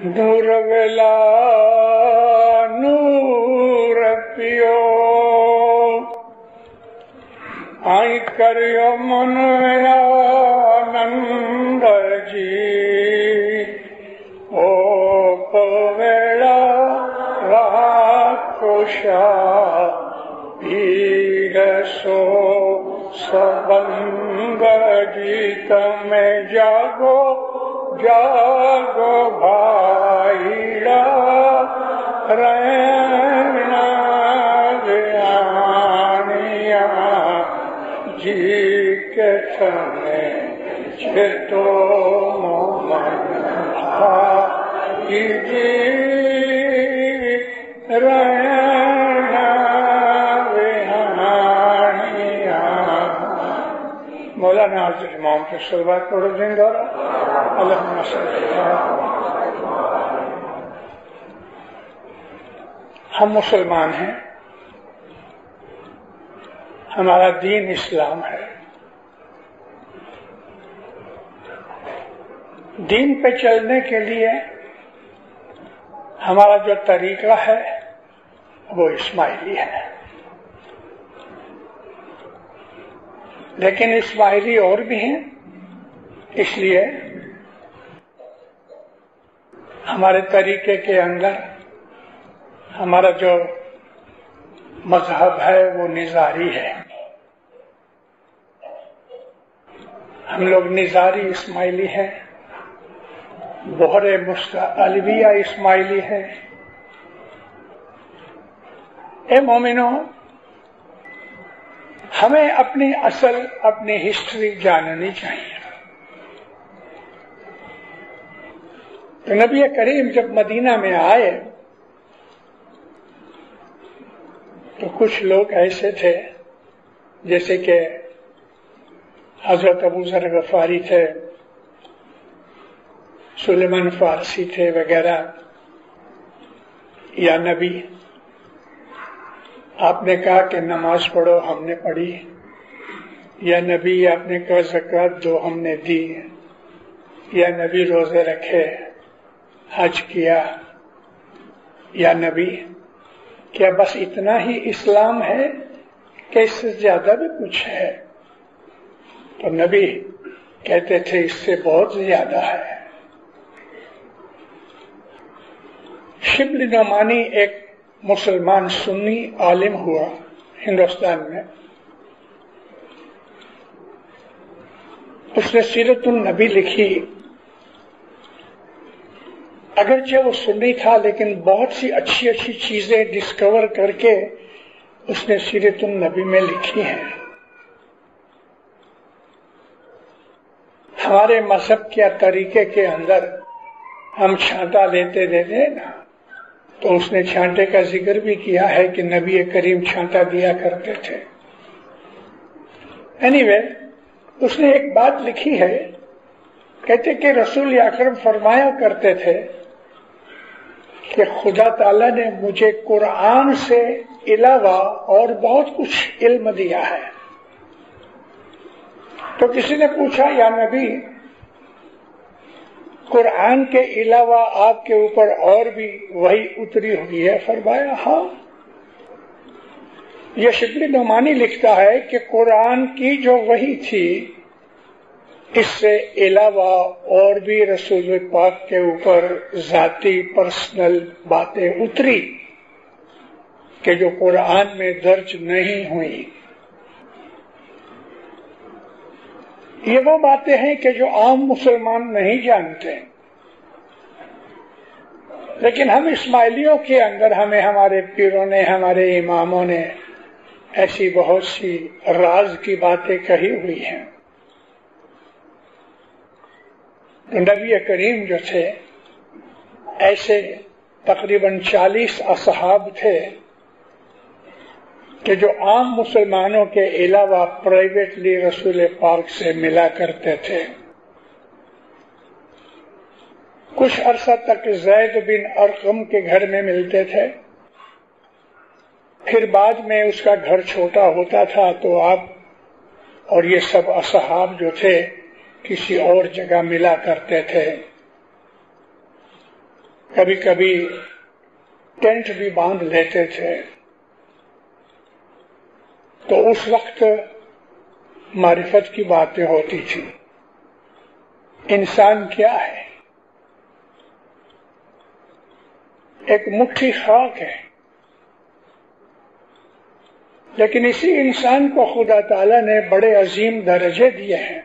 نور ویلا نور پیو آئی کریو من آنند جی او پویڑا راکھوشا پیر سو سبنگ جیت میں جاگو جاگو بھائیڑا رہنا گیانیا جی کے سمے چھتو مومن بھائی جی رہنا گیانیا مولانا حضرت امام کے صلوات پڑھو دیں دورہ اللہم صلی اللہ۔ ہم مسلمان ہیں، ہمارا دین اسلام ہے، دین پہ چلنے کے لیے ہمارا جو طریقہ ہے وہ اسماعیلی ہے، لیکن اسماعیلی اور بھی ہیں، اس لیے ہمارے طریقے کے اندر ہمارا جو مذہب ہے وہ نظاری ہے، ہم لوگ نظاری اسماعیلی ہیں، بحر الویہ اسماعیلی ہے۔ اے مومنو، ہمیں اپنی اصل اپنی ہسٹری جاننی چاہیے۔ تو نبی کریم جب مدینہ میں آئے تو کچھ لوگ ایسے تھے جیسے کہ حضرت ابو ذر غفاری تھے، سلیمان فارسی تھے وغیرہ، یا نبی آپ نے کہا کہ نماز پڑھو، ہم نے پڑھی، یا نبی آپ نے کہا زکوٰۃ دو، ہم نے دی، یا نبی روزے رکھے، حج کیا، یا نبی کیا بس اتنا ہی اسلام ہے کہ اس سے زیادہ بھی کچھ ہے؟ تو نبی کہتے تھے اس سے بہت زیادہ ہے۔ شبلی نعمانی ایک مسلمان سنی عالم ہوا ہندوستان میں، اس نے سیرت النبی لکھی، اگرچہ وہ سنی تھا لیکن بہت سی اچھی اچھی چیزیں ڈسکور کر کے اس نے سیرت النبی میں لکھی ہیں۔ ہمارے مذہب کے طریقے کے اندر ہم چھانٹا لیتے نا، تو اس نے چھانٹے کا ذکر بھی کیا ہے کہ نبی کریم چھانٹا دیا کرتے تھے۔ اینی اس نے ایک بات لکھی ہے، کہتے کہ رسول اکرم فرمایا کرتے تھے کہ خدا تعالیٰ نے مجھے قرآن سے علاوہ اور بہت کچھ علم دیا ہے۔ تو کسی نے پوچھا یا نبی قرآن کے علاوہ آپ کے اوپر اور بھی وحی اتری ہوئی ہے؟ فرمایا ہاں۔ یہ شبلی نعمانی لکھتا ہے کہ قرآن کی جو وحی تھی اس سے علاوہ اور بھی رسول پاک کے اوپر ذاتی پرسنل باتیں اتری کہ جو قرآن میں درج نہیں ہوئی۔ یہ وہ باتیں ہیں کہ جو عام مسلمان نہیں جانتے، لیکن ہم اسماعیلیوں کے اندر ہمیں ہمارے پیروں نے، ہمارے اماموں نے ایسی بہت سی راز کی باتیں کہی ہوئی ہیں۔ نبی کریم جو تھے ایسے تقریباً 40 اصحاب تھے کہ جو عام مسلمانوں کے علاوہ پرائیویٹلی رسول پاک سے ملا کرتے تھے۔ کچھ عرصہ تک زید بن ارقم کے گھر میں ملتے تھے، پھر بعد میں اس کا گھر چھوٹا ہوتا تھا تو آپ اور یہ سب اصحاب جو تھے کسی اور جگہ ملا کرتے تھے۔ کبھی کبھی ٹینٹ بھی باندھ لیتے تھے، تو اس وقت معرفت کی باتیں ہوتی تھی. انسان کیا ہے؟ ایک مٹھی خاک ہے، لیکن اسی انسان کو خدا تعالیٰ نے بڑے عظیم درجے دیے ہیں،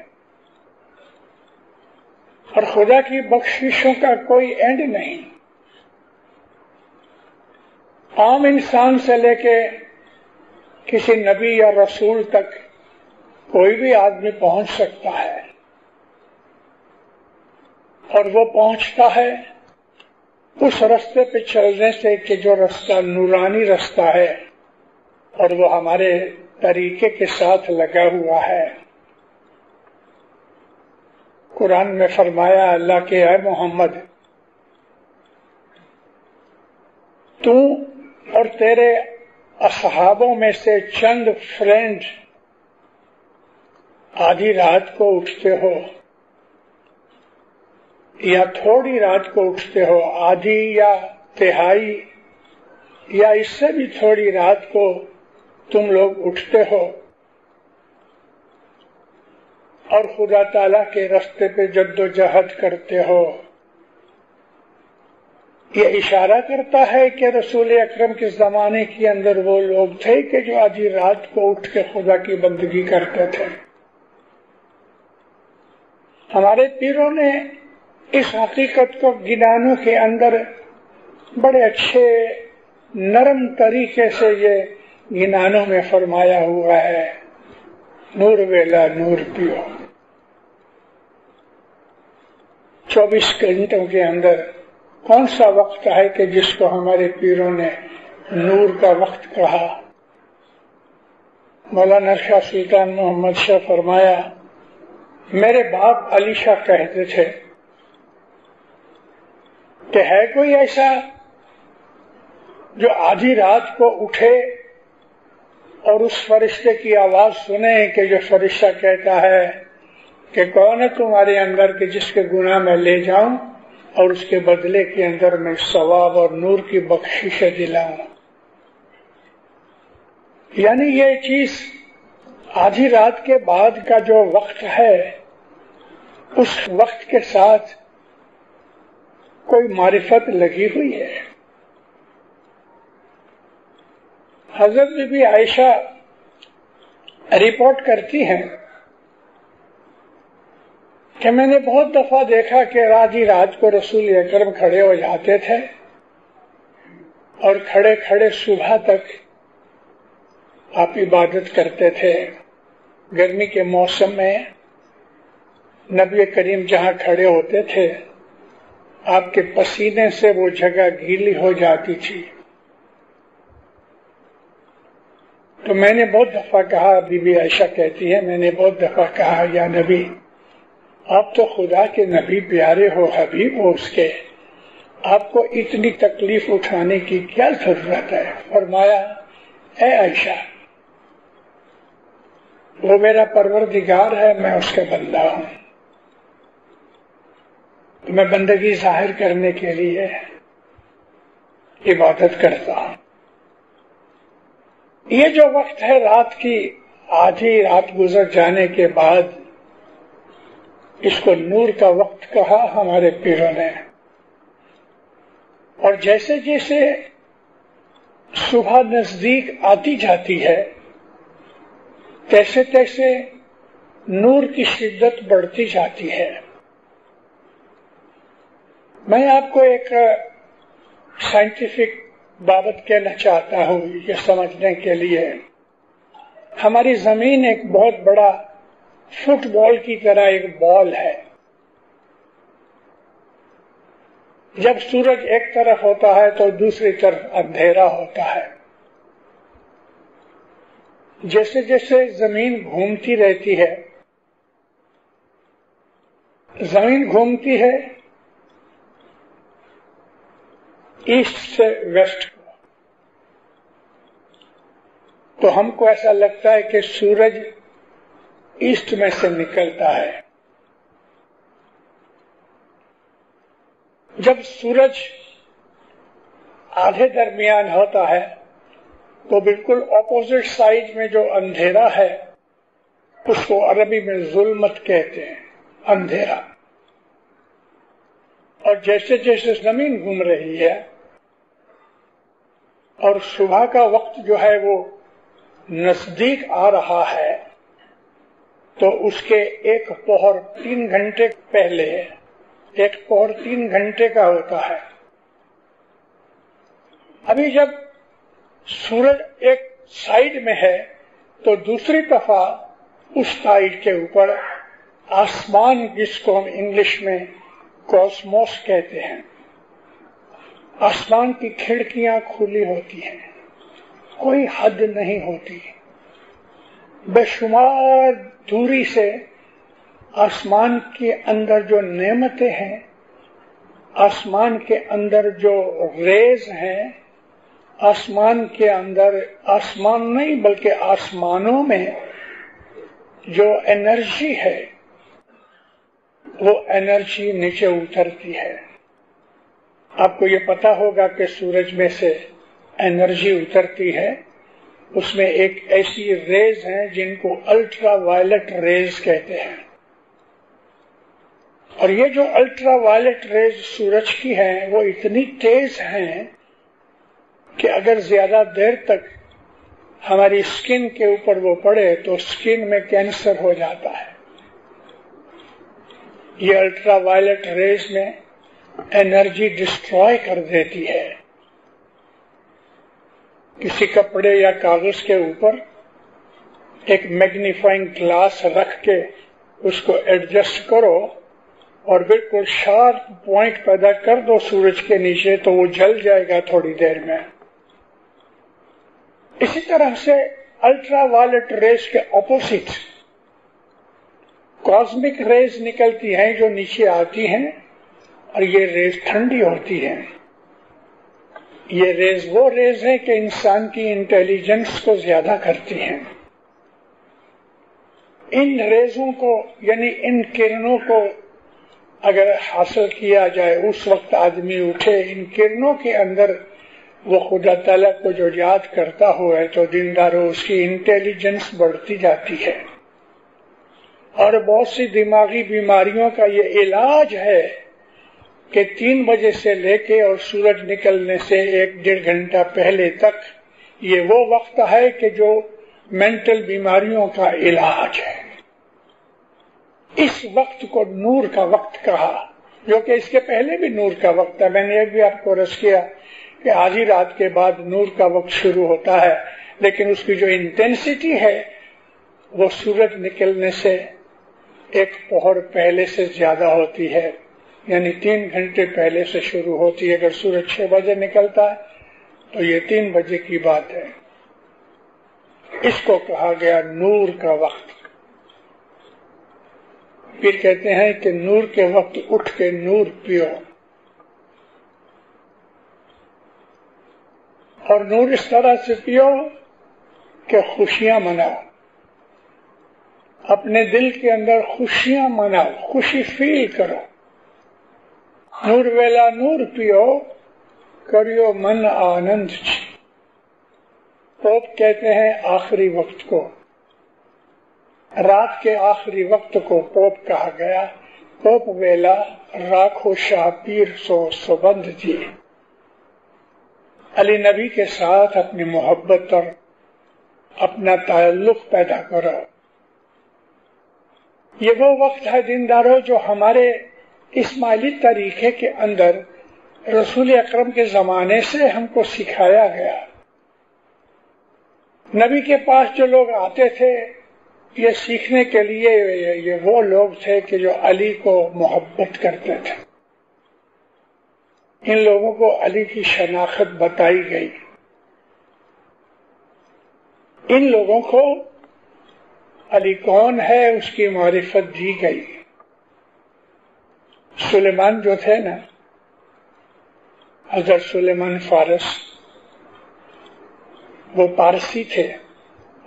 اور خدا کی بخششوں کا کوئی اینڈ نہیں. عام انسان سے لے کے کسی نبی یا رسول تک کوئی بھی آدمی پہنچ سکتا ہے، اور وہ پہنچتا ہے اس رستے پہ چلنے سے کہ جو رستہ نورانی رستہ ہے، اور وہ ہمارے طریقے کے ساتھ لگا ہوا ہے. قرآن میں فرمایا اللہ کے اے محمد، تو اور تیرے اصحابوں میں سے چند فرینڈ آدھی رات کو اٹھتے ہو یا تھوڑی رات کو اٹھتے ہو، آدھی یا تہائی یا اس سے بھی تھوڑی رات کو تم لوگ اٹھتے ہو اور خدا تعالیٰ کے راستے پہ جد و جہد کرتے ہو. یہ اشارہ کرتا ہے کہ رسول اکرم کے زمانے کے اندر وہ لوگ تھے کہ جو آدھی رات کو اٹھ کے خدا کی بندگی کرتے تھے. ہمارے پیروں نے اس حقیقت کو گنانوں کے اندر بڑے اچھے نرم طریقے سے یہ گنانوں میں فرمایا ہوا ہے. نور ویلا نور پیو. 24 گھنٹوں کے اندر کون سا وقت ہے کہ جس کو ہمارے پیروں نے نور کا وقت کہا؟ مولانا شاہ سلطان محمد شاہ فرمایا، میرے باپ علی شاہ کہتے تھے کہ ہے کوئی ایسا جو آدھی رات کو اٹھے اور اس فرشتے کی آواز سنے کہ جو فرشتہ کہتا ہے کہ کون ہے تمہارے اندر کہ جس کے گناہ میں لے جاؤں اور اس کے بدلے کے اندر میں ثواب اور نور کی بخشش دلاؤں. یعنی یہ چیز آدھی رات کے بعد کا جو وقت ہے، اس وقت کے ساتھ کوئی معرفت لگی ہوئی ہے. حضرت بی بی عائشہ رپورٹ کرتی ہیں کہ میں نے بہت دفعہ دیکھا کہ آدھی رات کو رسول اکرم کھڑے ہو جاتے تھے اور کھڑے کھڑے صبح تک آپ عبادت کرتے تھے. گرمی کے موسم میں نبی کریم جہاں کھڑے ہوتے تھے آپ کے پسینے سے وہ جگہ گیلی ہو جاتی تھی. تو میں نے بہت دفعہ کہا، بی بی عائشہ کہتی ہے، میں نے بہت دفعہ کہا یا نبی، آپ تو خدا کے نبی پیارے ہو، حبیب ہو اس کے، آپ کو اتنی تکلیف اٹھانے کی کیا ضرورت ہے؟ فرمایا، اے عائشہ، وہ میرا پروردگار ہے، میں اس کا بندہ ہوں. میں بندگی ظاہر کرنے کے لیے عبادت کرتا ہوں. یہ جو وقت ہے رات کی آدھی رات گزر جانے کے بعد، اس کو نور کا وقت کہا ہمارے پیروں نے. اور جیسے جیسے صبح نزدیک آتی جاتی ہے تیسے تیسے نور کی شدت بڑھتی جاتی ہے. میں آپ کو ایک سائنٹیفک بابت کہنا چاہتا ہوں یہ سمجھنے کے لیے. ہماری زمین ایک بہت بڑا فٹ بال کی طرح ایک بال ہے. جب سورج ایک طرف ہوتا ہے تو دوسری طرف اندھیرا ہوتا ہے. جیسے جیسے زمین گھومتی رہتی ہے، زمین گھومتی ہے ایسٹ سے ویسٹ کو، تو ہم کو ایسا لگتا ہے کہ سورج ایسٹ میں سے نکلتا ہے. جب سورج آدھے درمیان ہوتا ہے تو بالکل اپوزٹ سائڈ میں جو اندھیرا ہے اس کو عربی میں ظلمت کہتے ہیں، اندھیرا. اور جیسے جیسے زمین گھوم رہی ہے اور صبح کا وقت جو ہے وہ نزدیک آ رہا ہے تو اس کے ایک پہر 3 گھنٹے پہلے ایک پہر 3 گھنٹے کا ہوتا ہے. ابھی جب سورج ایک سائیڈ میں ہے تو دوسری دفعہ اس سائیڈ کے اوپر آسمان، جس کو ہم انگلش میں کاسموس کہتے ہیں، آسمان کی کھڑکیاں کھلی ہوتی ہیں، کوئی حد نہیں ہوتی، بے شمار دوری سے آسمان کے اندر جو نعمتیں ہیں، آسمان کے اندر جو ریز ہیں، آسمان کے اندر، آسمان نہیں بلکہ آسمانوں میں جو انرجی ہے وہ انرجی نیچے اترتی ہے. آپ کو یہ پتا ہوگا کہ سورج میں سے انرجی اترتی ہے، اس میں ایک ایسی ریز ہیں جن کو الٹرا وائلٹ ریز کہتے ہیں. اور یہ جو الٹرا وائلٹ ریز سورج کی ہیں وہ اتنی تیز ہیں کہ اگر زیادہ دیر تک ہماری اسکن کے اوپر وہ پڑے تو اسکن میں کینسر ہو جاتا ہے. یہ الٹرا وائلٹ ریز میں انرجی ڈسٹروائے کر دیتی ہے. کسی کپڑے یا کاغذ کے اوپر ایک میگنیفائنگ گلاس رکھ کے اس کو ایڈجسٹ کرو اور بالکل شارپ پوائنٹ پیدا کر دو سورج کے نیچے تو وہ جل جائے گا تھوڑی دیر میں. اسی طرح سے الٹرا وائلٹ ریز کے اپوزٹ کاسمک ریز نکلتی ہیں جو نیچے آتی ہیں اور یہ ریز ٹھنڈی ہوتی ہیں. یہ ریز وہ ریز ہیں کہ انسان کی انٹیلیجنس کو زیادہ کرتی ہیں. ان ریزوں کو یعنی ان کرنوں کو اگر حاصل کیا جائے، اس وقت آدمی اٹھے ان کرنوں کے اندر وہ خدا تعالیٰ کو جو یاد کرتا ہوا ہے تو دن داروں اس کی انٹیلیجنس بڑھتی جاتی ہے. اور بہت سی دماغی بیماریوں کا یہ علاج ہے کہ 3 بجے سے لے کے اور سورج نکلنے سے 1-1.5 گھنٹہ پہلے تک یہ وہ وقت ہے کہ جو مینٹل بیماریوں کا علاج ہے. اس وقت کو نور کا وقت کہا، جو کہ اس کے پہلے بھی نور کا وقت ہے. میں نے یہ بھی آپ کو عرض کیا کہ آدھی رات کے بعد نور کا وقت شروع ہوتا ہے، لیکن اس کی جو انٹینسٹی ہے وہ سورج نکلنے سے 1 پہر پہلے سے زیادہ ہوتی ہے، یعنی 3 گھنٹے پہلے سے شروع ہوتی ہے. اگر سورج 6 بجے نکلتا ہے تو یہ 3 بجے کی بات ہے. اس کو کہا گیا نور کا وقت. پھر کہتے ہیں کہ نور کے وقت اٹھ کے نور پیو، اور نور اس طرح سے پیو کہ خوشیاں مناؤ، اپنے دل کے اندر خوشیاں مناؤ، خوشی فیل کرو. نور ویلا نور پیو کریو من آنند. پوپ کہتے ہیں آخری وقت کو، رات کے آخری وقت کو پوپ کہا گیا. پوپ ویلا راکھو شاہ پیر سو سبند تھی. علی نبی کے ساتھ اپنی محبت اور اپنا تعلق پیدا کرو. یہ وہ وقت ہے دینداروں جو ہمارے اسماعیلی طریقے کے اندر رسول اکرم کے زمانے سے ہم کو سکھایا گیا. نبی کے پاس جو لوگ آتے تھے یہ سیکھنے کے لیے، یہ وہ لوگ تھے کہ جو علی کو محبت کرتے تھے. ان لوگوں کو علی کی شناخت بتائی گئی. ان لوگوں کو علی کون ہے اس کی معرفت دی گئی. سلیمان جو تھے نا، حضرت سلیمان فارس، وہ پارسی تھے،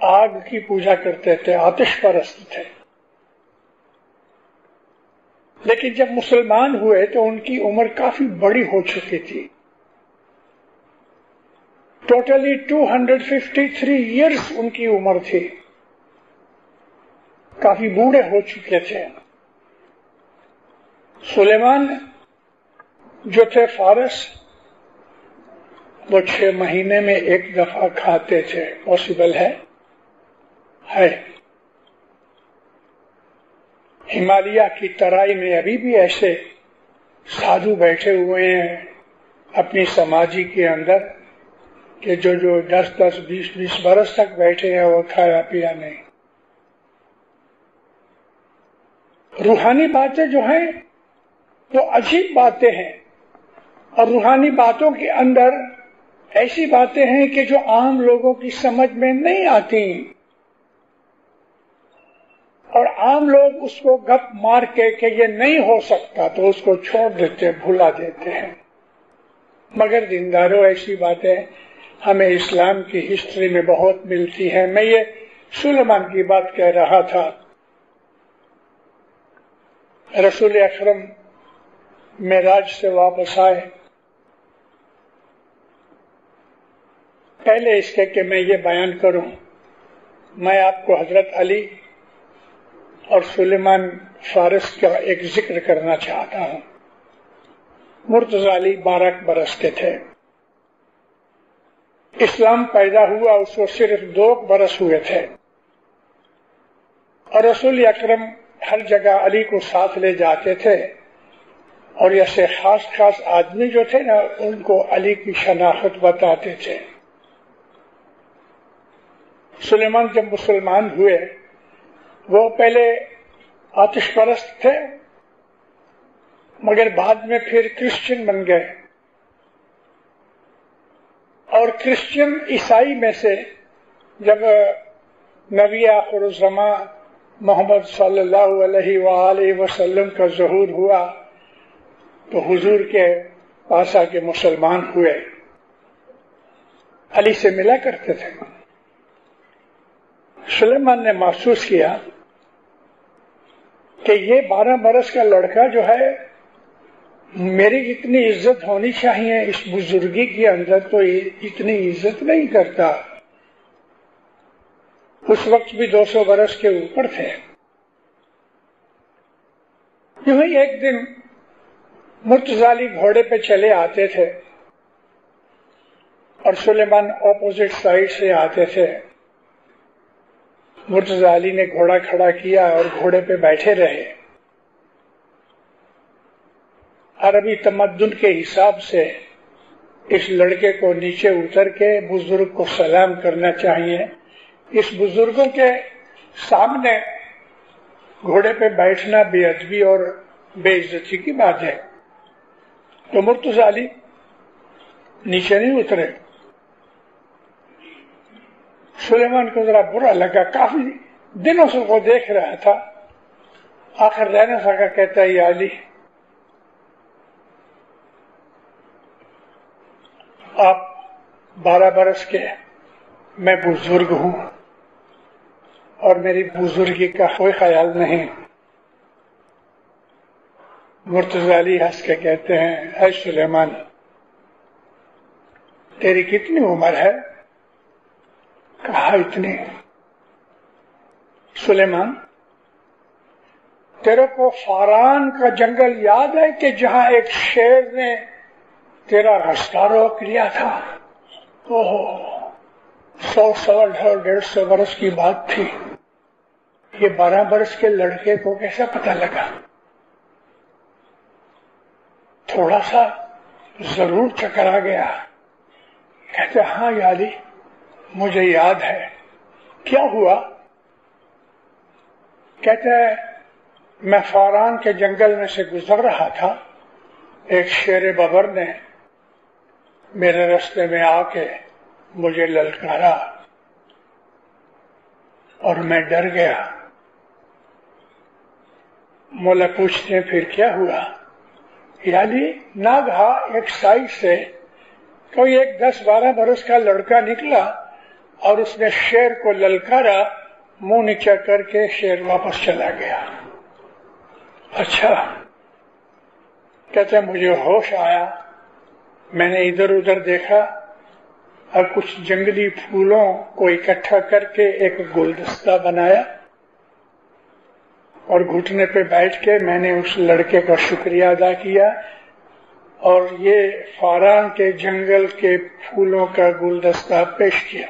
آگ کی پوجا کرتے تھے، آتش پرست تھے. لیکن جب مسلمان ہوئے تو ان کی عمر کافی بڑی ہو چکی تھی. ٹوٹلی 253 ایئرس ان کی عمر تھی، کافی بوڑھے ہو چکے تھے۔ سلیمان جو تھے فارس، وہ 6 مہینے میں ایک دفعہ کھاتے تھے۔ پاسبل ہے؟ ہمالیہ کی ترائی میں ابھی بھی ایسے سادھو بیٹھے ہوئے ہیں اپنی سماجی کے اندر کہ جو 10 20 برس تک بیٹھے ہیں وہ کھایا پیا نہیں۔ روحانی باتیں جو ہیں وہ عجیب باتیں ہیں، اور روحانی باتوں کے اندر ایسی باتیں ہیں کہ جو عام لوگوں کی سمجھ میں نہیں آتی، اور عام لوگ اس کو گپ مار کے کہ یہ نہیں ہو سکتا تو اس کو چھوڑ دیتے، بھلا دیتے ہیں۔ مگر دینداروں، ایسی باتیں ہمیں اسلام کی ہسٹری میں بہت ملتی ہیں۔ میں یہ سلیمان کی بات کہہ رہا تھا۔ رسول اکرم معراج سے واپس آئے، پہلے اس کے کہ میں یہ بیان کروں، میں آپ کو حضرت علی اور سلیمان فارس کا ایک ذکر کرنا چاہتا ہوں۔ مرتضی علی 12 برس کے تھے، اسلام پیدا ہوا اس کو صرف 2 برس ہوئے تھے، اور رسول اکرم ہر جگہ علی کو ساتھ لے جاتے تھے، اور ایسے خاص آدمی جو تھے نا ان کو علی کی شناخت بتاتے تھے۔ سلیمان جب مسلمان ہوئے، وہ پہلے آتش پرست تھے مگر بعد میں پھر کرسچن بن گئے، اور کرسچن عیسائی میں سے جب نبی آخر الزمان محمد صلی اللہ علیہ وآلہ وسلم کا ظہور ہوا تو حضور کے پاس آ کے مسلمان ہوئے، علی سے ملا کرتے تھے۔ سلیمان نے محسوس کیا کہ یہ 12 برس کا لڑکا جو ہے، میری اتنی عزت ہونی چاہیے، اس بزرگی کے اندر تو اتنی عزت نہیں کرتا۔ اس وقت بھی 200 برس کے اوپر تھے۔ یوں ہی ایک دن مرتضی علی گھوڑے پہ چلے آتے تھے اور سلیمان اپوزٹ سائڈ سے آتے تھے۔ مرتضی علی نے گھوڑا کھڑا کیا اور گھوڑے پہ بیٹھے رہے۔ عربی تمدن کے حساب سے اس لڑکے کو نیچے اتر کے بزرگ کو سلام کرنا چاہیے۔ اس بزرگوں کے سامنے گھوڑے پہ بیٹھنا بے ادبی اور بے عزتی کی بات ہے، تو مرتضی علی نیچے نہیں اترے۔ سلیمان کو ذرا برا لگا، کافی دنوں سے وہ دیکھ رہا تھا، آخر رہ نہ سکا، کہتا ہے یا علی، آپ 12 برس کے، میں بزرگ ہوں اور میری بزرگی کا کوئی خیال نہیں۔ مرتضی علی ہنس کے کہتے ہیں، اے سلیمان، تیری کتنی عمر ہے؟ کہا اتنی۔ سلیمان، تیرے کو فاران کا جنگل یاد ہے کہ جہاں ایک شیر نے تیرا راستہ روک لیا تھا؟ 100 برس کی بات تھی، یہ 12 برس کے لڑکے کو کیسا پتہ لگا؟ تھوڑا سا ضرور چکرا گیا۔ کہتے ہاں یا علی، مجھے یاد ہے۔ کیا ہوا؟ کہتے ہیں میں فاران کے جنگل میں سے گزر رہا تھا، ایک شیر ببر نے میرے راستے میں آ کے مجھے للکارا اور میں ڈر گیا۔ مولا پوچھتے ہیں پھر کیا ہوا؟ یعنی ناگہا ایک سائڈ سے کوئی ایک 10-12 برس کا لڑکا نکلا اور اس نے شیر کو للکارا، منہ نیچا کر کے شیر واپس چلا گیا۔ اچھا، کہتے ہیں مجھے ہوش آیا، میں نے ادھر ادھر دیکھا، اور کچھ جنگلی پھولوں کو اکٹھا کر کے ایک گلدستہ بنایا اور گھٹنے پہ بیٹھ کے میں نے اس لڑکے کا شکریہ ادا کیا اور یہ فاران کے جنگل کے پھولوں کا گلدستہ پیش کیا.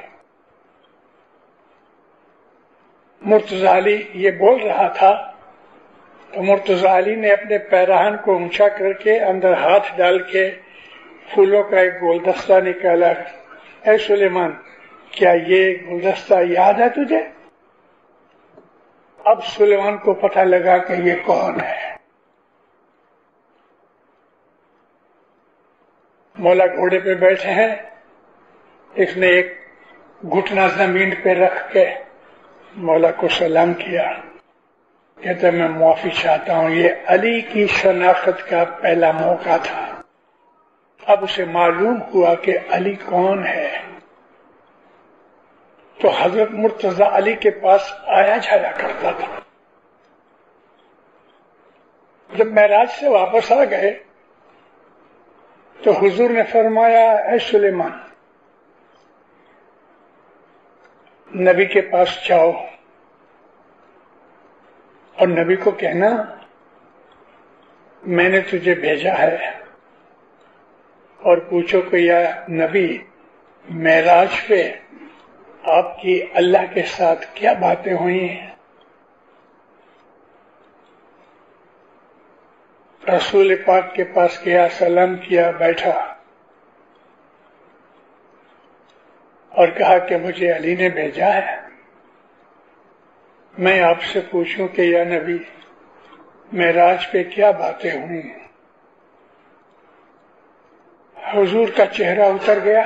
مرتضی علی یہ بول رہا تھا تو مرتضی علی نے اپنے پیراہن کو اونچا کر کے اندر ہاتھ ڈال کے پھولوں کا ایک گلدستہ نکالا. اے سلیمان، کیا یہ گلدستہ یاد ہے تجھے؟ اب سلیمان کو پتہ لگا کہ یہ کون ہے. مولا گھوڑے پہ بیٹھے ہیں، اس نے ایک گھٹنا زمین پہ رکھ کے مولا کو سلام کیا. کہتا میں معافی چاہتا ہوں، یہ علی کی شناخت کا پہلا موقع تھا. اب اسے معلوم ہوا کہ علی کون ہے. تو حضرت مرتضی علی کے پاس آیا جایا کرتا تھا. جب معراج سے واپس آ گئے تو حضور نے فرمایا اے سلیمان، نبی کے پاس جاؤ اور نبی کو کہنا میں نے تجھے بھیجا ہے، اور پوچھو کہ یا نبی معراج پہ آپ کی اللہ کے ساتھ کیا باتیں ہوئی ہیں. رسول پاک کے پاس گیا، سلام کیا، بیٹھا اور کہا کہ مجھے علی نے بھیجا ہے، میں آپ سے پوچھوں کہ یا نبی معراج پہ کیا باتیں ہوئی ہیں. حضور کا چہرہ اتر گیا،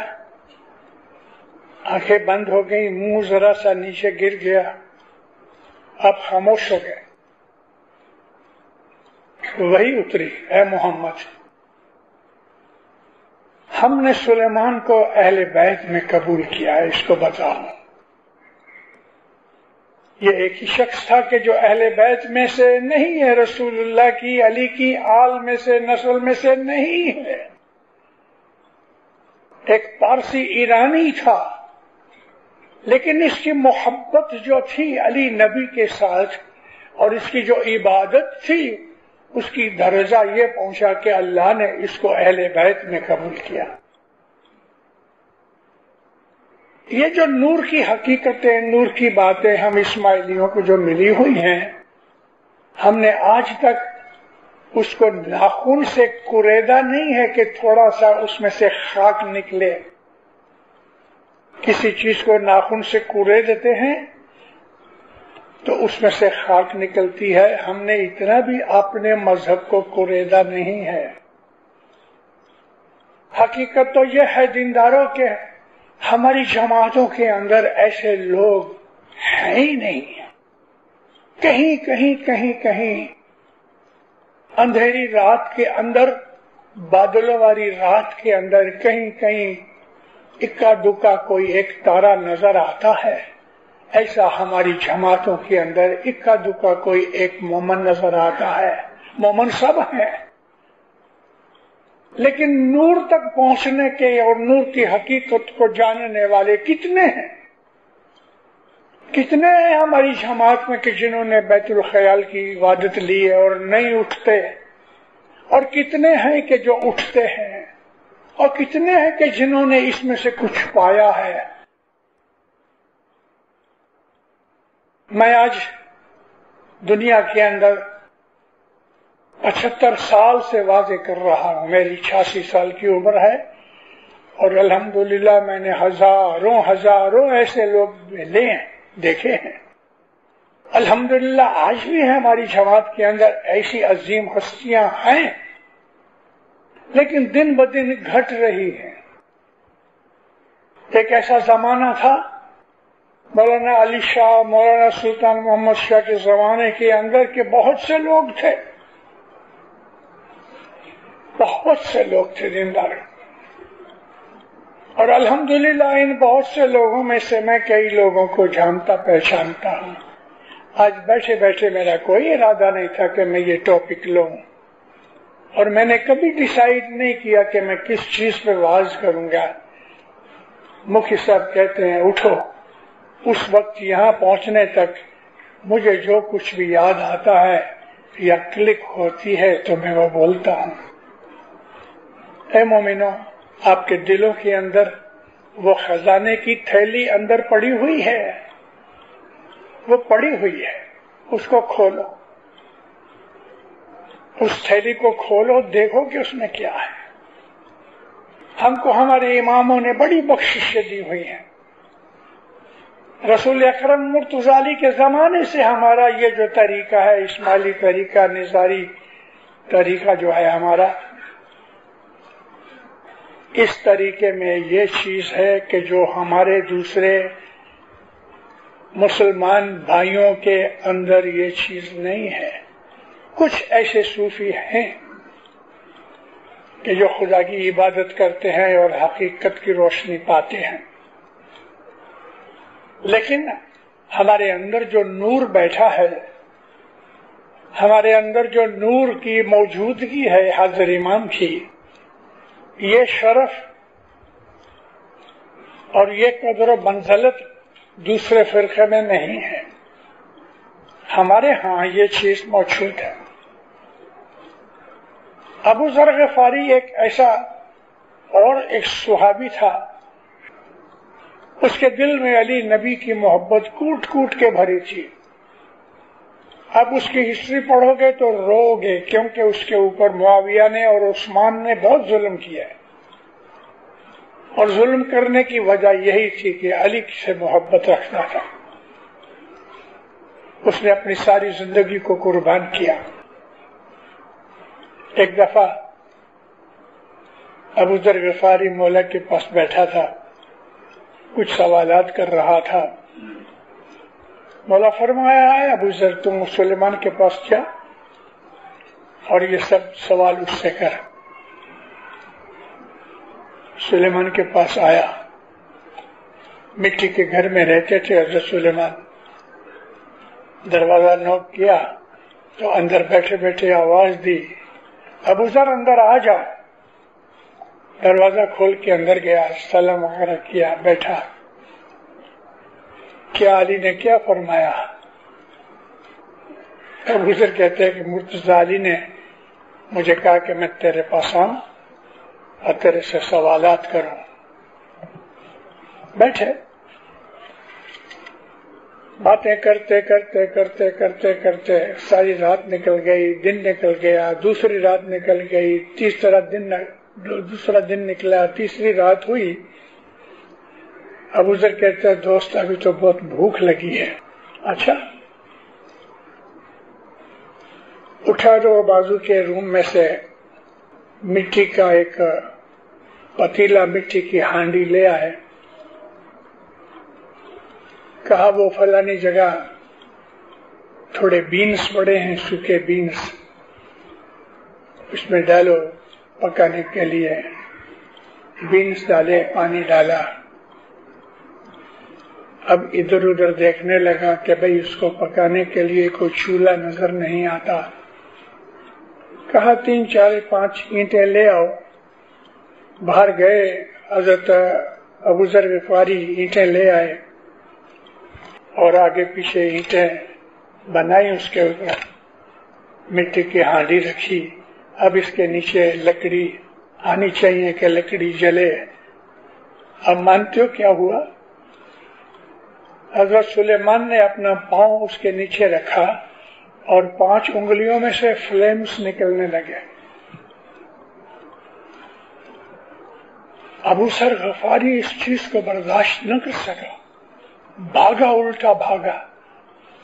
آنکھیں بند ہو گئی، منہ ذرا سا نیچے گر گیا، آپ خاموش ہو گئے. وہی اتری، اے محمد، ہم نے سلیمان کو اہل بیت میں قبول کیا ہے، اس کو بتاؤ. یہ ایک ہی شخص تھا کہ جو اہل بیت میں سے نہیں ہے، رسول اللہ کی علی کی آل میں سے نسل میں سے نہیں ہے. ایک پارسی ایرانی تھا، لیکن اس کی محبت جو تھی علی نبی کے ساتھ اور اس کی جو عبادت تھی اس کی درجہ یہ پہنچا کہ اللہ نے اس کو اہل بیت میں قبول کیا. یہ جو نور کی حقیقتیں، نور کی باتیں ہم اسماعیلیوں کو جو ملی ہوئی ہیں، ہم نے آج تک اس کو ناخن سے کوریدا نہیں ہے کہ تھوڑا سا اس میں سے خاک نکلے. کسی چیز کو ناخن سے کورے دیتے ہیں تو اس میں سے خاک نکلتی ہے. ہم نے اتنا بھی اپنے مذہب کو کوریدا نہیں ہے. حقیقت تو یہ ہے دینداروں کے ہماری جماعتوں کے اندر ایسے لوگ ہیں ہی نہیں. کہیں کہیں کہیں کہیں اندھیری رات کے اندر، بادلوں والی رات کے اندر کہیں کہیں اکا دکا کوئی ایک تارا نظر آتا ہے. ایسا ہماری جماعتوں کے اندر اکا دکا کوئی ایک مومن نظر آتا ہے. مومن سب ہیں، لیکن نور تک پہنچنے کے اور نور کی حقیقت کو جاننے والے کتنے ہیں؟ کتنے ہیں ہماری جماعت میں کہ جنہوں نے بیت الخیال کی عبادت لی ہے اور نہیں اٹھتے، اور کتنے ہیں کہ جو اٹھتے ہیں، اور کتنے ہیں کہ جنہوں نے اس میں سے کچھ پایا ہے. میں آج دنیا کے اندر 75 سال سے واضح کر رہا ہوں. میری 86 سال کی عمر ہے اور الحمدللہ میں نے ہزاروں ایسے لوگ ملے ہیں، دیکھے ہیں. الحمدللہ آج بھی ہے ہماری جماعت کے اندر ایسی عظیم ہستیاں ہیں، لیکن دن بدن گھٹ رہی ہیں. ایک ایسا زمانہ تھا مولانا علی شاہ، مولانا سلطان محمد شاہ کے زمانے کے اندر کہ بہت سے لوگ تھے، بہت سے لوگ تھے دیندار، اور الحمدللہ ان بہت سے لوگوں میں سے میں کئی لوگوں کو جانتا پہچانتا ہوں. آج بیٹھے بیٹھے میرا کوئی ارادہ نہیں تھا کہ میں یہ ٹاپک لوں، اور میں نے کبھی ڈیسائیڈ نہیں کیا کہ میں کس چیز پہ واز کروں گا. مفتی صاحب کہتے ہیں اٹھو، اس وقت یہاں پہنچنے تک مجھے جو کچھ بھی یاد آتا ہے یا کلک ہوتی ہے تو میں وہ بولتا ہوں۔ اے مومنو، آپ کے دلوں کے اندر وہ خزانے کی تھیلی اندر پڑی ہوئی ہے، وہ پڑی ہوئی ہے، اس کو کھولو، اس تھیلی کو کھولو، دیکھو کہ اس میں کیا ہے۔ ہم کو ہمارے اماموں نے بڑی بخششیں دی ہوئی ہیں۔ رسول اکرم مرتضی علی کے زمانے سے ہمارا یہ جو طریقہ ہے، اسماعیلی طریقہ، نظاری طریقہ جو ہے ہمارا، اس طریقے میں یہ چیز ہے کہ جو ہمارے دوسرے مسلمان بھائیوں کے اندر یہ چیز نہیں ہے۔ کچھ ایسے صوفی ہیں کہ جو خدا کی عبادت کرتے ہیں اور حقیقت کی روشنی پاتے ہیں، لیکن ہمارے اندر جو نور بیٹھا ہے، ہمارے اندر جو نور کی موجودگی ہے حاضر امام کی، یہ شرف اور یہ قدر و منزلت دوسرے فرقے میں نہیں ہے، ہمارے ہاں یہ چیز موجود ہے۔ ابو ذر غفاری ایک ایسا اور ایک صحابی تھا، اس کے دل میں علی نبی کی محبت کوٹ کوٹ کے بھری تھی۔ اب اس کی ہسٹری پڑھو گے تو رو گے، کیونکہ اس کے اوپر معاویہ نے اور عثمان نے بہت ظلم کیا ہے، اور ظلم کرنے کی وجہ یہی تھی کہ علی سے محبت رکھتا تھا۔ اس نے اپنی ساری زندگی کو قربان کیا۔ ایک دفعہ ابو ذر غفاری مولا کے پاس بیٹھا تھا، کچھ سوالات کر رہا تھا۔ مولا فرمایا ہے ابو ذر تم سلیمان کے پاس جا اور یہ سب سوال اس سے کر۔ سلیمان کے پاس آیا، مٹی کے گھر میں رہتے تھے حضرت سلیمان۔ دروازہ نوک کیا تو اندر بیٹھے بیٹھے آواز دی، ابو ذر اندر آ جاؤ۔ دروازہ کھول کے اندر گیا، سلام وغیرہ کیا، بیٹھا۔ کیا علی نے کیا فرمایا؟ ابو ذر کہتے ہیں کہ مرتضی علی نے مجھے کہا کہ میں تیرے پاس آؤں اور تیرے سے سوالات کروں۔ بیٹھے، باتیں کرتے کرتے کرتے کرتے کرتے ساری رات نکل گئی، دن نکل گیا، دوسری رات نکل گئی، دوسرا دن نکلا، تیسری رات ہوئی۔ ابو ذر کہتے ہیں دوست ابھی تو بہت بھوک لگی ہے۔ اچھا، اٹھا جو بازو کے روم میں سے مٹی کا ایک پتیلا، مٹی کی ہانڈی لے آئے، کہا وہ فلانی جگہ تھوڑے بینس پڑے ہیں، سوکھے بینس، اس میں ڈالو پکانے کے لیے۔ بینس ڈالے، پانی ڈالا۔ اب ادھر ادھر دیکھنے لگا کہ بھئی اس کو پکانے کے لیے کوئی چولہا نظر نہیں آتا۔ کہا 3 4 5 اینٹیں لے آؤ۔ باہر گئے، حضرت ابو ذر غفاری اینٹیں لے آئے اور آگے پیچھے اینٹیں بنائی، اس کے اوپر مٹی کی ہانڈی رکھی۔ اب اس کے نیچے لکڑی آنی چاہیے کہ لکڑی جلے۔ اب مانتے ہو کیا ہوا؟ حضرت سلیمان نے اپنا پاؤں اس کے نیچے رکھا اور 5 انگلیوں میں سے فلیمز نکلنے لگے۔ ابو ذر غفاری اس چیز کو برداشت نہ کر سکا، بھاگا، الٹا بھاگا،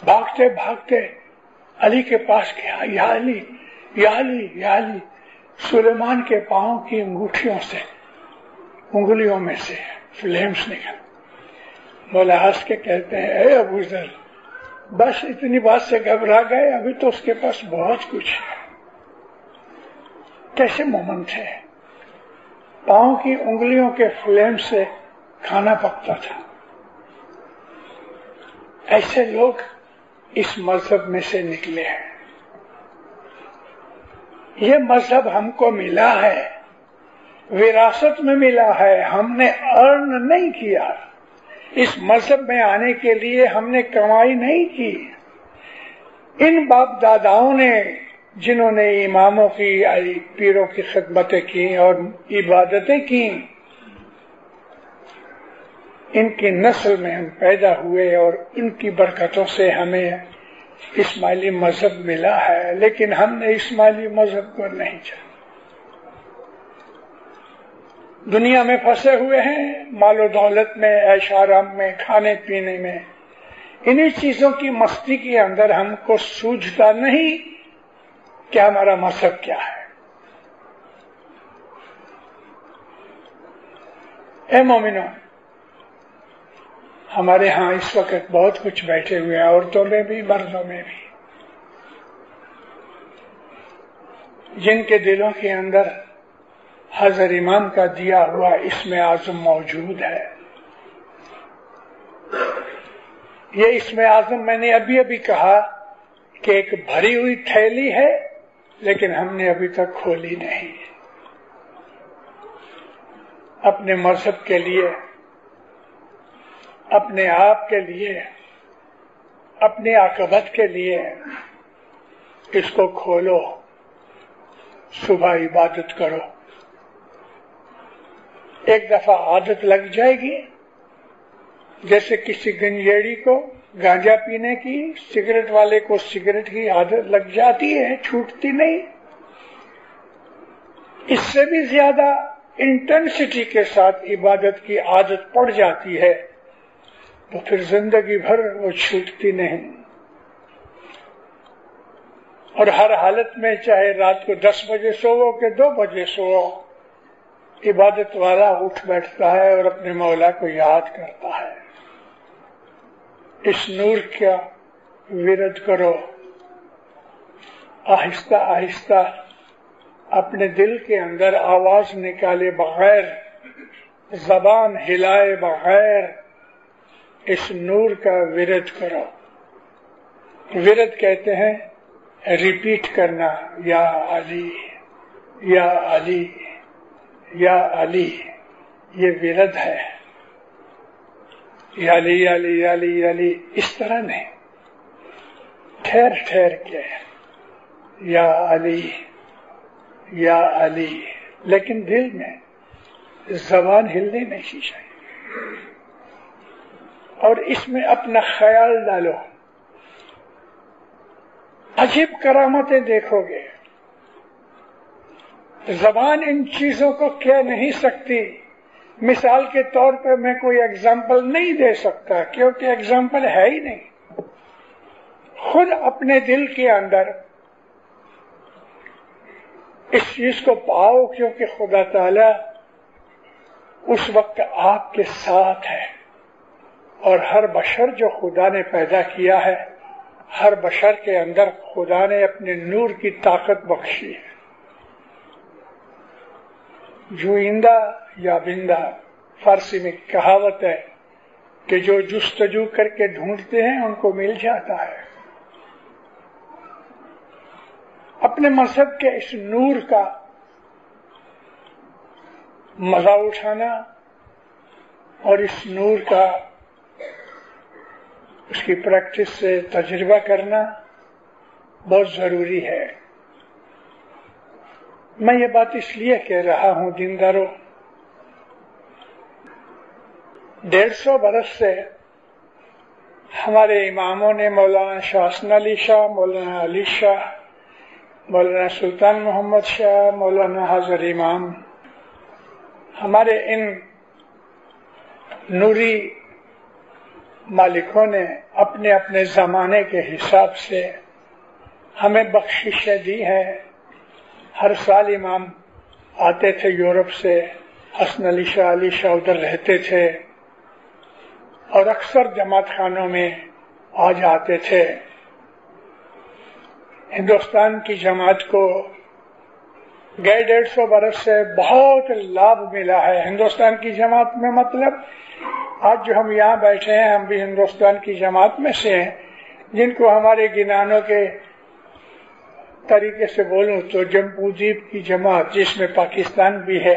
بھاگتے بھاگتے علی کے پاس گیا۔ یا علی، یا علی، یا علی، سلیمان کے پاؤں کی انگوٹھیوں سے، انگلیوں میں سے فلیمز نکل۔ مولا ہنس کے کہتے ہیں اے ابو ذر، بس اتنی بات سے گھبرا گئے، ابھی تو اس کے پاس بہت کچھ ہے۔ کیسے مومن تھے، پاؤں کی انگلیوں کے فلیم سے کھانا پکتا تھا۔ ایسے لوگ اس مذہب میں سے نکلے ہیں۔ یہ مذہب ہم کو ملا ہے وراثت میں ملا ہے، ہم نے ارن نہیں کیا. اس مذہب میں آنے کے لیے ہم نے کمائی نہیں کی. ان باپ داداؤں نے جنہوں نے اماموں کی پیروں کی خدمتیں کی اور عبادتیں کی، ان کی نسل میں ہم پیدا ہوئے اور ان کی برکتوں سے ہمیں اسماعیلی مذہب ملا ہے. لیکن ہم نے اسماعیلی مذہب کو نہیں چاہا. دنیا میں پھنسے ہوئے ہیں، مال و دولت میں، عیش آرام میں، کھانے پینے میں. انہی چیزوں کی مستی کے اندر ہم کو سوجھتا نہیں کہ ہمارا مذہب کیا ہے. اے مومنوں، ہمارے ہاں اس وقت بہت کچھ بیٹھے ہوئے ہیں، عورتوں میں بھی مردوں میں بھی، جن کے دلوں کے اندر حضرت امام کا دیا ہوا اسم اعظم موجود ہے. یہ اسم اعظم میں نے ابھی کہا کہ ایک بھری ہوئی تھیلی ہے، لیکن ہم نے ابھی تک کھولی نہیں. اپنے مذہب کے لیے، اپنے آپ کے لیے، اپنی عاقبت کے لیے اس کو کھولو. صبح عبادت کرو. ایک دفعہ عادت لگ جائے گی، جیسے کسی گنجیڑی کو گانجا پینے کی، سگریٹ والے کو سگریٹ کی عادت لگ جاتی ہے، چھوٹتی نہیں. اس سے بھی زیادہ انٹینسٹی کے ساتھ عبادت کی عادت پڑ جاتی ہے تو پھر زندگی بھر وہ چھوٹتی نہیں. اور ہر حالت میں، چاہے رات کو 10 بجے سو کہ 2 بجے سو، عبادت والا اٹھ بیٹھتا ہے اور اپنے مولا کو یاد کرتا ہے. اس نور کا ورد کرو. آہستہ آہستہ اپنے دل کے اندر آواز نکالے بغیر، زبان ہلائے بغیر اس نور کا ورد کرو. ورد کہتے ہیں ریپیٹ کرنا، یا علی یا علی یا علی. یہ ورد ہے. یا علی یا علی یا علی یا علی، اس طرح نہیں، ٹھہر ٹھہر کے یا علی یا علی، لیکن دل میں زبان ہلنے نہیں چاہیے. اور اس میں اپنا خیال ڈالو. عجیب کرامتیں دیکھو گے. زبان ان چیزوں کو کہہ نہیں سکتی. مثال کے طور پہ میں کوئی ایگزامپل نہیں دے سکتا، کیونکہ ایگزامپل ہے ہی نہیں. خود اپنے دل کے اندر اس چیز کو پاؤ، کیونکہ خدا تعالی اس وقت آپ کے ساتھ ہے. اور ہر بشر جو خدا نے پیدا کیا ہے، ہر بشر کے اندر خدا نے اپنے نور کی طاقت بخشی ہے. جوئندہ یا بندہ، فارسی میں کہاوت ہے کہ جو جستجو کر کے ڈھونڈتے ہیں ان کو مل جاتا ہے. اپنے مذہب کے اس نور کا مزہ اٹھانا اور اس نور کا، اس کی پریکٹس سے تجربہ کرنا بہت ضروری ہے. میں یہ بات اس لیے کہہ رہا ہوں دینداروں، 150 برس سے ہمارے اماموں نے، مولانا شاہ حسن علی شاہ، مولانا علی شاہ، مولانا سلطان محمد شاہ، مولانا حضرت امام، ہمارے ان نوری مالکوں نے اپنے اپنے زمانے کے حساب سے ہمیں بخششیں دی ہیں. ہر سال امام آتے تھے یورپ سے، حسن علی شاہ ادھر رہتے تھے اور اکثر جماعت خانوں میں آ جاتے تھے. ہندوستان کی جماعت کو گئے 150 برس سے بہت لابھ ملا ہے. ہندوستان کی جماعت میں مطلب آج جو ہم یہاں بیٹھے ہیں، ہم بھی ہندوستان کی جماعت میں سے ہیں. جن کو ہمارے گنانوں کے طریقے سے بولوں تو جمپو جیب کی جماعت، جس میں پاکستان بھی ہے،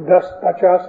10-50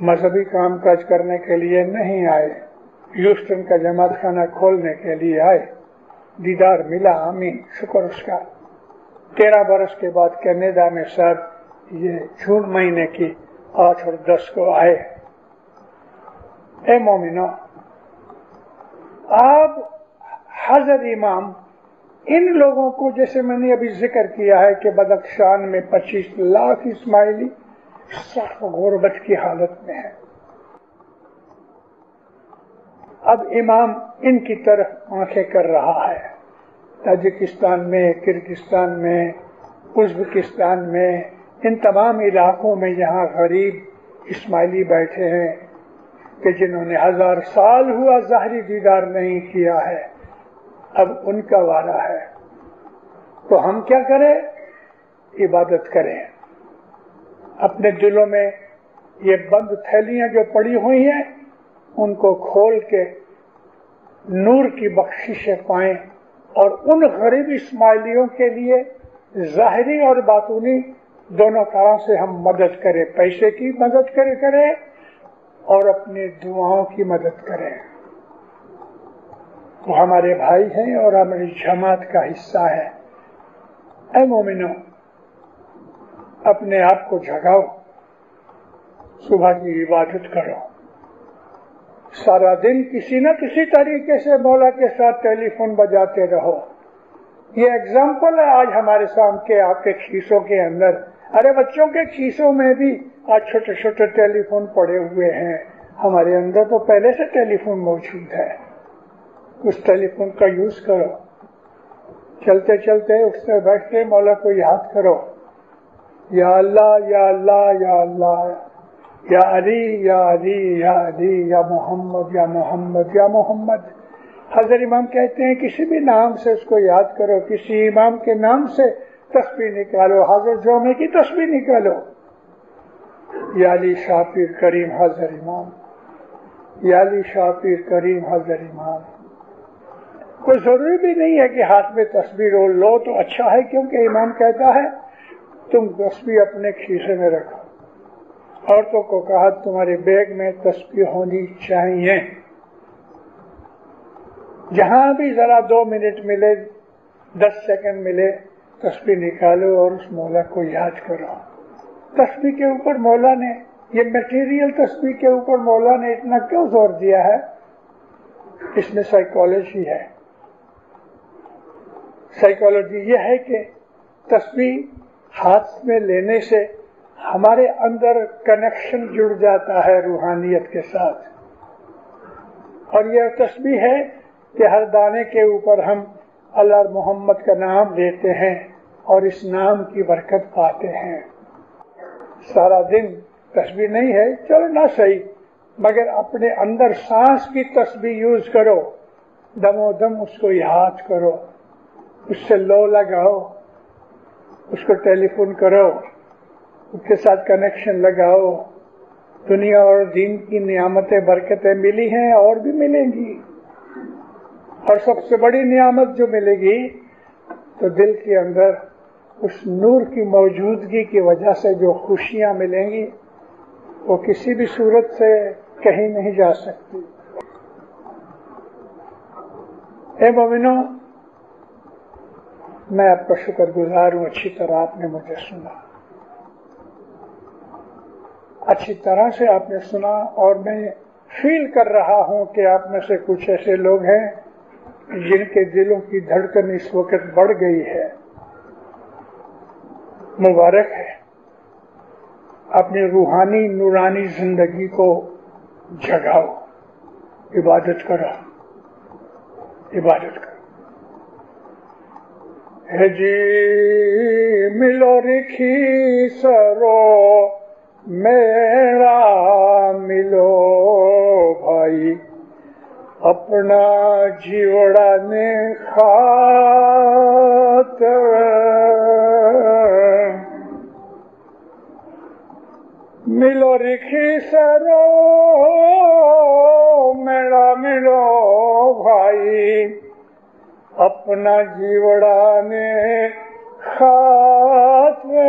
مذہبی کام کاج کرنے کے لیے نہیں آئے، ہیوسٹن کا جماعت خانہ کھولنے کے لیے آئے، دیدار ملا، آمین، شکر اس کا۔ 13 برس کے بعد کینیڈا میں صاحب یہ جون مہینے کی 8 اور 10 کو آئے۔ اے مومنو، آپ حضرت امام ان لوگوں کو، جیسے میں نے ابھی ذکر کیا ہے کہ بدخشان میں 25 لاکھ اسماعیلی سخت غربت کی حالت میں ہے، اب امام ان کی طرف آنکھیں کر رہا ہے۔ تاجکستان میں، کرغزستان میں، ازبکستان میں، ان تمام علاقوں میں یہاں غریب اسماعیلی بیٹھے ہیں کہ جنہوں نے 1000 سال ہوا ظاہری دیدار نہیں کیا ہے، اب ان کا وعدہ ہے۔ تو ہم کیا کریں؟ عبادت کریں۔ اپنے دلوں میں یہ بند تھیلیاں جو پڑی ہوئی ہیں ان کو کھول کے نور کی بخششیں پائیں، اور ان غریب اسماعیلیوں کے لیے ظاہری اور باطنی دونوں طرح سے ہم مدد کریں، پیسے کی مدد کریں اور اپنی دعاؤں کی مدد کریں۔ وہ ہمارے بھائی ہیں اور ہماری جماعت کا حصہ ہے۔ اے مومنو، اپنے آپ کو جگاؤ، صبح کی عبادت کرو، سارا دن کسی نہ کسی طریقے سے مولا کے ساتھ ٹیلی فون بجاتے رہو۔ یہ ایگزامپل ہے آج ہمارے سامنے آپ کے کھیسوں کے اندر، ارے بچوں کے کھیسوں میں بھی آج چھوٹے چھوٹے ٹیلی فون پڑے ہوئے ہیں، ہمارے اندر تو پہلے سے ٹیلی فون موجود ہے۔ اس ٹیلی فون کا یوز کرو، چلتے چلتے اٹھتے بیٹھتے مولا کو یاد کرو، یا اللہ یا اللہ یا اللہ، یا علی یا علی یا علی، یا محمد یا محمد یا محمد۔ حضرت امام کہتے ہیں کسی بھی نام سے اس کو یاد کرو، کسی امام کے نام سے تسبیح نکالو، حضرت جمعے کی تسبیح نکالو، یا علی شاہ پیر کریم حضرت امام، یا علی شاہ پیر کریم حضرت امام۔ کوئی ضروری بھی نہیں ہے کہ ہاتھ میں تسبیح لو تو اچھا ہے، کیونکہ امام کہتا ہے تم تسبیح اپنے کھیسے میں رکھو۔ عورتوں کو کہا تمہارے بیگ میں تسبیح ہونی چاہیے، جہاں بھی ذرا 2 منٹ ملے، 10 سیکنڈ ملے، تسبیح نکالو اور اس مولا کو یاد کرو۔ تسبیح کے اوپر مولا نے، یہ میٹیریل تسبیح کے اوپر مولا نے اتنا کیوں زور دیا ہے؟ اس میں سائیکالوجی ہے۔ سائیکالوجی یہ ہے کہ تسبیح ہاتھ میں لینے سے ہمارے اندر کنیکشن جڑ جاتا ہے روحانیت کے ساتھ، اور یہ تسبیح ہے کہ ہر دانے کے اوپر ہم اللہ محمد کا نام لیتے ہیں اور اس نام کی برکت پاتے ہیں۔ سارا دن تسبیح نہیں ہے، چلو نہ صحیح، مگر اپنے اندر سانس کی تسبیح یوز کرو، دم و دم اس کو یاد کرو، اس سے لو لگاؤ، اس کو ٹیلی فون کرو، اس کے ساتھ کنیکشن لگاؤ۔ دنیا اور دین کی نعمتیں برکتیں ملی ہیں اور بھی ملیں گی، اور سب سے بڑی نعمت جو ملے گی تو دل کے اندر اس نور کی موجودگی کی وجہ سے جو خوشیاں ملیں گی وہ کسی بھی صورت سے کہیں نہیں جا سکتی۔ اے مومنو، میں آپ کا شکر گزار ہوں، اچھی طرح آپ نے مجھے سنا، اچھی طرح سے آپ نے سنا، اور میں فیل کر رہا ہوں کہ آپ میں سے کچھ ایسے لوگ ہیں جن کے دلوں کی دھڑکن اس وقت بڑھ گئی ہے۔ مبارک ہے، اپنی روحانی نورانی زندگی کو جگاؤ، عبادت کرو، عبادت کرو۔ ہے جی ملو رکھی سرو میرا ملو بھائی، اپنا جیوڑا نے خاطر، ملو رکھی سرو میرا ملو بھائی، اپنا جیوڑا نے خاطر،